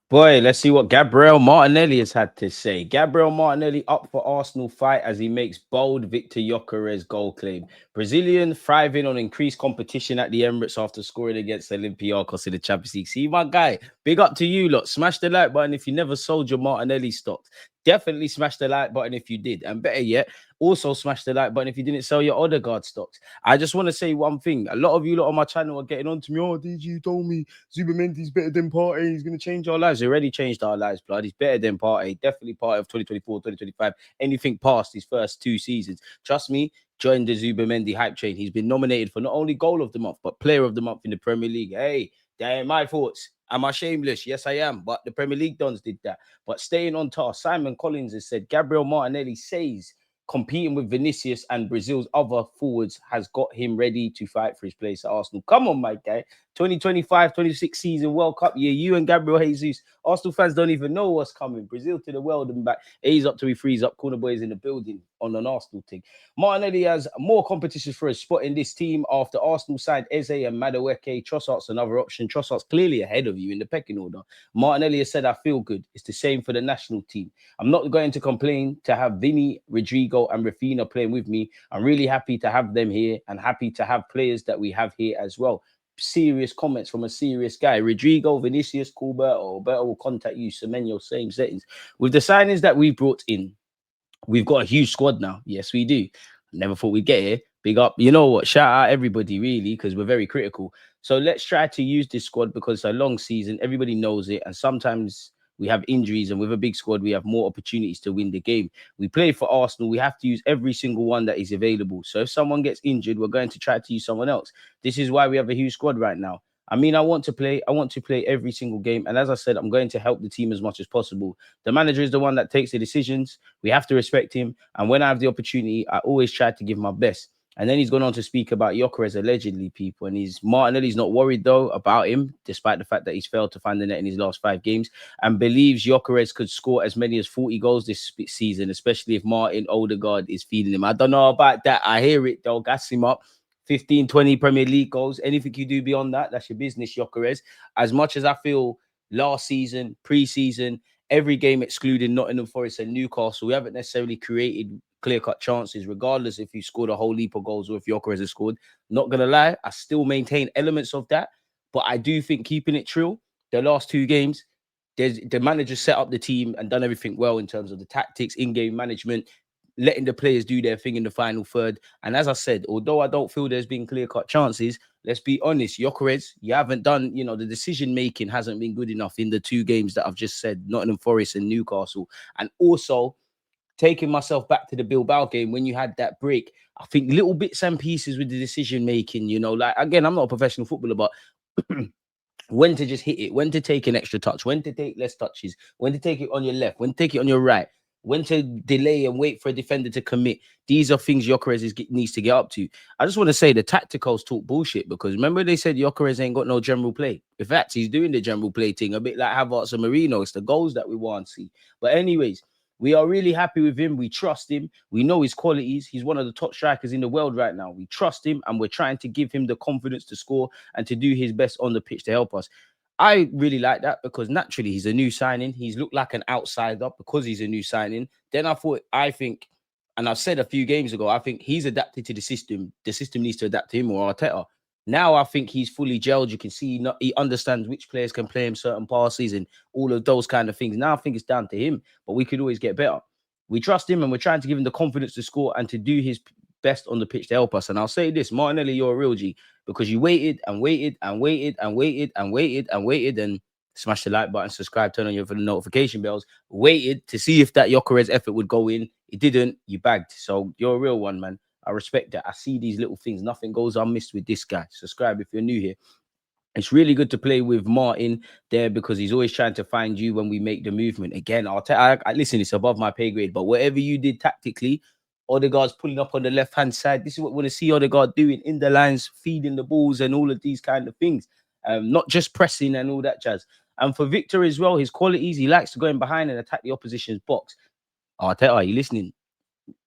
Boy, let's see what Gabriel Martinelli has had to say. Gabriel Martinelli up for Arsenal fight as he makes bold Viktor Gyökeres goal claim. Brazilian thriving on increased competition at the Emirates after scoring against Olympiacos in the Champions League. See, my guy, big up to you lot. Smash the like button if you never sold your Martinelli stocks. Definitely smash the like button if you did. And better yet, also smash the like button if you didn't sell your Odegaard stocks. I just want to say one thing. A lot of you lot on my channel are getting on to me. Oh, did you told me Zubamendi's better than Partey. He's going to change our lives. He already changed our lives, blood. He's better than Partey. Definitely part of 2024, 2025. Anything past his first two seasons. Trust me, join the Zubamendi hype train. He's been nominated for not only goal of the month, but player of the month in the Premier League. Hey, damn my thoughts. Am I shameless? Yes, I am. But the Premier League dons did that. But staying on task, Simon Collins has said Gabriel Martinelli says competing with Vinicius and Brazil's other forwards has got him ready to fight for his place at Arsenal. Come on, my guy. 2025-26 season World Cup year. You and Gabriel Jesus. Arsenal fans don't even know what's coming. Brazil to the world and back. A's up to be freeze up. Corner boys in the building on an Arsenal thing. Martinelli has more competitions for a spot in this team after Arsenal signed Eze and Madueke. Trossard's another option. Trossard's clearly ahead of you in the pecking order. Martinelli has said, I feel good. It's the same for the national team. I'm not going to complain to have Vinny, Rodrigo, and Rafinha playing with me. I'm really happy to have them here and happy to have players that we have here as well. Serious comments from a serious guy. Rodrigo, Vinicius, Alberto will contact you. Semenyo, same settings. With the signings that we brought in, we've got a huge squad now. Yes, we do. Never thought we'd get here. Big up. You know what? Shout out everybody, really, because we're very critical. So let's try to use this squad because it's a long season. Everybody knows it. And sometimes we have injuries, and with a big squad, we have more opportunities to win the game. We play for Arsenal. We have to use every single one that is available. So if someone gets injured, we're going to try to use someone else. This is why we have a huge squad right now. I mean, I want to play every single game. And as I said, I'm going to help the team as much as possible. The manager is the one that takes the decisions. We have to respect him. And when I have the opportunity, I always try to give my best. And then he's gone on to speak about Gyökeres allegedly, people. And Martinelli's not worried, though, about him, despite the fact that he's failed to find the net in his last 5 games, and believes Gyökeres could score as many as 40 goals this season, especially if Martin Odegaard is feeding him. I don't know about that. I hear it, though. Gas him up. 15, 20 Premier League goals. Anything you do beyond that, that's your business, Gyökeres. As much as I feel last season, pre-season, every game excluding Nottingham Forest and Newcastle, we haven't necessarily created clear-cut chances, regardless if you scored a whole heap of goals or if Gyökeres has scored. Not going to lie, I still maintain elements of that. But I do think keeping it true, the last 2 games, the manager set up the team and done everything well in terms of the tactics, in-game management, letting the players do their thing in the final third. And as I said, although I don't feel there's been clear-cut chances, let's be honest, Gyökeres, you haven't done, the decision-making hasn't been good enough in the 2 games that I've just said, Nottingham Forest and Newcastle. And also, taking myself back to the Bilbao game when you had that break, I think little bits and pieces with the decision-making, like, again, I'm not a professional footballer, but when to just hit it, when to take an extra touch, when to take less touches, when to take it on your left, when to take it on your right, when to delay and wait for a defender to commit. These are things Gyökeres needs to get up to. I just want to say the tacticals talk bullshit because remember they said Gyökeres ain't got no general play. In fact, he's doing the general play thing a bit like Havertz and Marino. It's the goals that we want to see. But anyways, we are really happy with him. We trust him. We know his qualities. He's one of the top strikers in the world right now. We trust him and we're trying to give him the confidence to score and to do his best on the pitch to help us. I really like that because naturally he's a new signing. He's looked like an outsider because he's a new signing. Then I think, and I've said a few games ago, I think he's adapted to the system. The system needs to adapt to him or Arteta. Now I think he's fully gelled. You can see he understands which players can play him certain passes and all of those kind of things. Now I think it's down to him, but we could always get better. We trust him and we're trying to give him the confidence to score and to do his best on the pitch to help us. And I'll say this, Martinelli, you're a real G because you waited and waited and waited and waited and waited and waited and smash the like button, subscribe, turn on your notification bells, waited to see if that Gyökeres effort would go in. It didn't. You bagged. So you're a real one, man. I respect that. I see these little things. Nothing goes unmissed with this guy. Subscribe if you're new here. It's really good to play with Martin there because he's always trying to find you when we make the movement. Again, listen, it's above my pay grade, but whatever you did tactically, Odegaard's pulling up on the left-hand side. This is what we want to see Odegaard doing in the lines, feeding the balls and all of these kind of things. Not just pressing and all that jazz. And for Viktor as well, his qualities, he likes to go in behind and attack the opposition's box. Arteta, are you listening?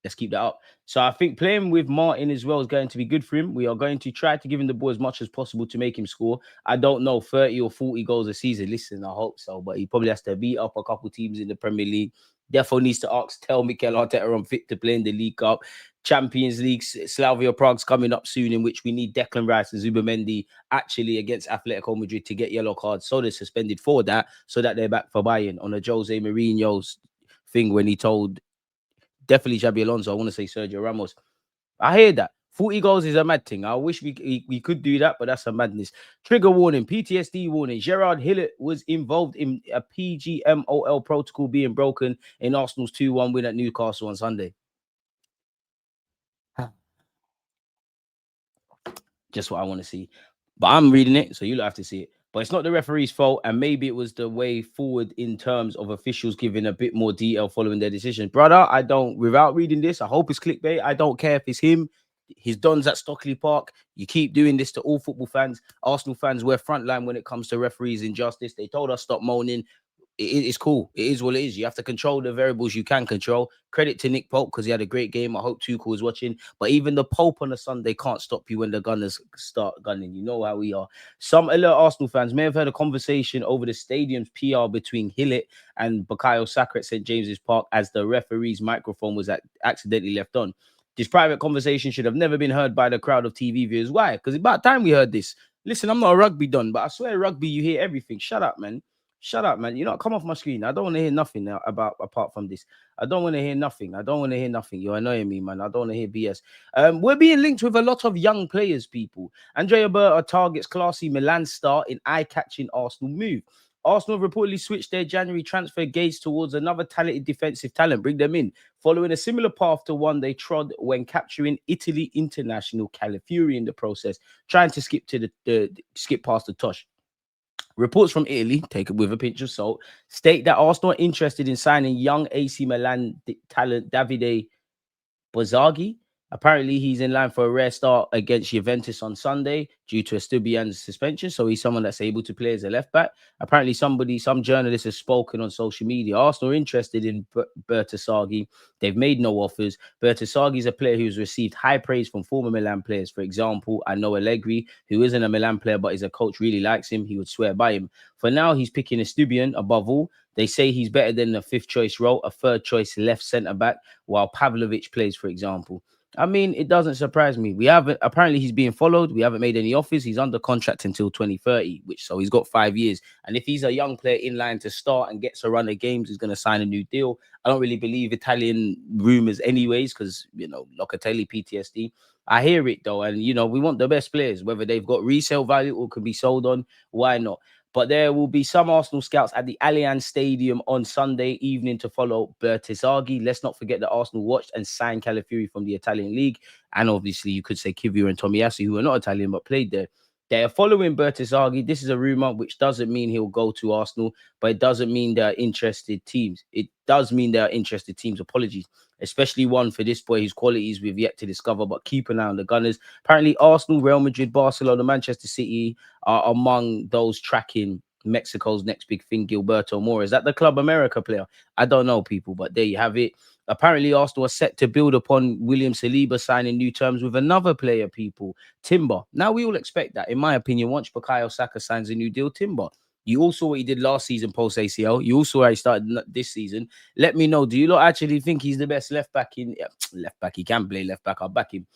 let's keep that up. So I think playing with Martin as well is going to be good for him. We are going to try to give him the ball as much as possible to make him score. I don't know, 30 or 40 goals a season. Listen, I hope so, but he probably has to beat up a couple teams in the Premier League. Therefore, needs to tell Mikel Arteta I'm fit to play in the League Cup. Champions League, Slavia Prague's coming up soon, in which we need Declan Rice and Zubamendi actually against Atletico Madrid to get yellow cards. So they're suspended for that, so that they're back for Bayern on a Jose Mourinho's thing when he told definitely Xabi Alonso. I want to say Sergio Ramos. I hear that. 40 goals is a mad thing. I wish we could do that, but that's a madness. Trigger warning, PTSD warning. Gerard Hillett was involved in a PGMOL protocol being broken in Arsenal's 2-1 win at Newcastle on Sunday. Just what I want to see. But I'm reading it, so you'll have to see it. But it's not the referee's fault, and maybe it was the way forward in terms of officials giving a bit more detail following their decision. Brother, I don't, without reading this, I hope it's clickbait. I don't care if it's him, his dons at Stockley Park. You keep doing this to all football fans. Arsenal fans, we're frontline when it comes to referees injustice. They told us stop moaning. It's cool. It is what it is. You have to control the variables you can control. Credit to Nick Pope because he had a great game. I hope Tuchel is watching. But even the Pope on a Sunday can't stop you when the Gunners start gunning. You know how we are. Some alert Arsenal fans may have heard a conversation over the stadium's PR between Hillett and Bukayo Saka at St. James's Park as the referee's microphone was accidentally left on. This private conversation should have never been heard by the crowd of TV viewers. Why? Because about time we heard this. Listen, I'm not a rugby don, but I swear rugby, you hear everything. Shut up, man. Shut up, man. You know, come off my screen. I don't want to hear nothing now apart from this. I don't want to hear nothing. I don't want to hear nothing. You're annoying me, man. I don't want to hear BS. We're being linked with a lot of young players, people. Andrea Berta targets classy Milan star in eye-catching Arsenal move. Arsenal have reportedly switched their January transfer gaze towards another talented defensive talent. Bring them in, following a similar path to one they trod when capturing Italy international Calafiori in the process, trying to skip past the Tosh. Reports from Italy, take it with a pinch of salt, state that Arsenal are interested in signing young AC Milan talent Davide Bozzaghi. Apparently, he's in line for a rare start against Juventus on Sunday due to Estupiñán's suspension. So he's someone that's able to play as a left back. Apparently, some journalist has spoken on social media. Arsenal are interested in Bertasaghi. They've made no offers. Bertasaghi is a player who's received high praise from former Milan players. For example, I know Allegri, who isn't a Milan player, but is a coach, really likes him. He would swear by him. For now, he's picking Estupiñán above all. They say he's better than a fifth choice role, a third choice left centre back, while Pavlovic plays, for example. I mean, it doesn't surprise me. Apparently he's being followed. We haven't made any offers. He's under contract until 2030, so he's got 5 years. And if he's a young player in line to start and gets a run of games, he's going to sign a new deal. I don't really believe Italian rumors anyways, because, Locatelli, PTSD. I hear it though. And, we want the best players, whether they've got resale value or can be sold on. Why not? But there will be some Arsenal scouts at the Allianz Stadium on Sunday evening to follow Bertasaghi. Let's not forget that Arsenal watched and signed Calafiori from the Italian league. And obviously, you could say Kivior and Tomiyasu, who are not Italian but played there. They are following Bertasaghi. This is a rumor, which doesn't mean he'll go to Arsenal, but it doesn't mean there are interested teams. It does mean there are interested teams. Apologies. Especially one for this boy whose qualities we've yet to discover, but keep an eye on the Gunners. Apparently, Arsenal, Real Madrid, Barcelona, Manchester City are among those tracking Mexico's next big thing, Gilberto Mora. Is that the Club America player? I don't know, people, but there you have it. Apparently, Arsenal are set to build upon William Saliba signing new terms with another player, people, Timber. Now, we all expect that, in my opinion, once Bukayo Saka signs a new deal, Timber. You all saw what he did last season post ACL. You also how he started this season. Let me know. Do you lot actually think he's the best left back in left back? He can play left back. I'll back him.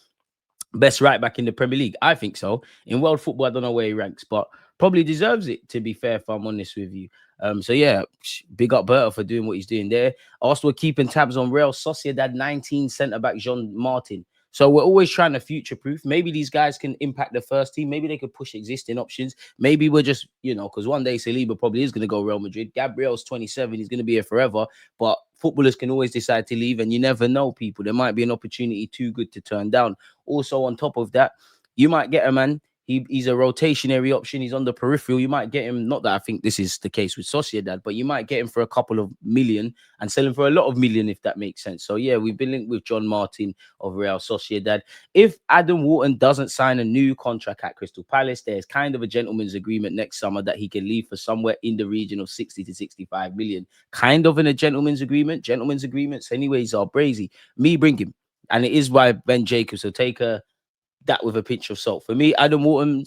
Best right back in the Premier League. I think so. In world football, I don't know where he ranks, but probably deserves it, to be fair, if I'm honest with you. So yeah, big up Berta for doing what he's doing there. Arsenal keeping tabs on Real Sociedad 19 centre-back Jean Martin. So we're always trying to future-proof. Maybe these guys can impact the first team. Maybe they could push existing options. Maybe we're just, because one day Saliba probably is going to go Real Madrid. Gabriel's 27. He's going to be here forever. But footballers can always decide to leave, and you never know, people. There might be an opportunity too good to turn down. Also, on top of that, you might get a man. He's a rotationary option. He's on the peripheral. You might get him. Not that I think this is the case with Sociedad, but you might get him for a couple of million and sell him for a lot of million, if that makes sense. So yeah, we've been linked with John Martin of Real Sociedad. If Adam Wharton doesn't sign a new contract at Crystal Palace, there's kind of a gentleman's agreement next summer that he can leave for somewhere in the region of 60 to 65 million. Kind of in a gentleman's agreement. Gentleman's agreements, anyways, are brazy. Me bring him. And it is why Ben Jacobs will take that with a pinch of salt. For me, Adam Wharton,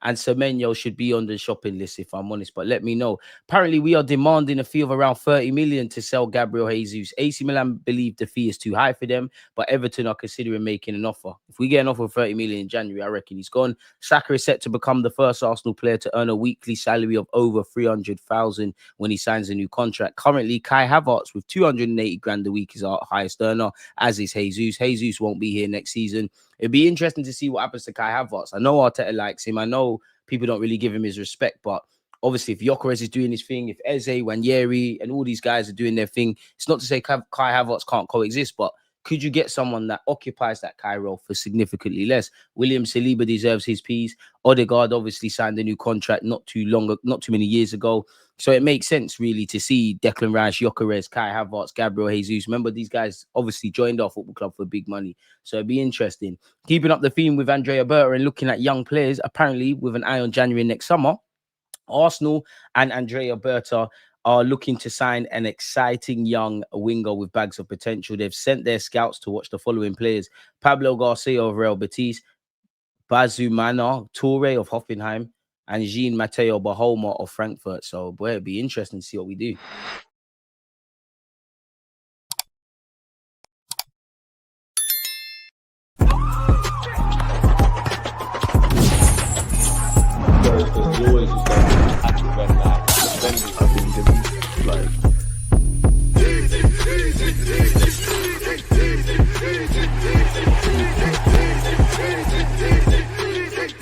and Semenyo should be on the shopping list, if I'm honest. But let me know. Apparently, we are demanding a fee of around 30 million to sell Gabriel Jesus. AC Milan believe the fee is too high for them, but Everton are considering making an offer. If we get an offer of 30 million in January, I reckon he's gone. Saka is set to become the first Arsenal player to earn a weekly salary of over 300,000 when he signs a new contract. Currently, Kai Havertz with 280 grand a week is our highest earner, as is Jesus. Jesus won't be here next season. It'd be interesting to see what happens to Kai Havertz. I know Arteta likes him. I know people don't really give him his respect, but obviously if Gyökeres is doing his thing, if Eze, Wanyeri, and all these guys are doing their thing, it's not to say Kai Havertz can't coexist, but could you get someone that occupies that Kai role for significantly less? William Saliba deserves his piece. Odegaard obviously signed a new contract not too many years ago. So it makes sense, really, to see Declan Rice, Gyökeres, Kai Havertz, Gabriel Jesus. Remember, these guys obviously joined our football club for big money. So it'd be interesting. Keeping up the theme with Andrea Berta and looking at young players, apparently with an eye on January next summer, Arsenal and Andrea Berta are looking to sign an exciting young winger with bags of potential. They've sent their scouts to watch the following players: Pablo Garcia of Real Betis, Bazumana Toure of Hoffenheim, and Jean Mateo Bahoma of Frankfurt. So, boy, it'd be interesting to see what we do. I think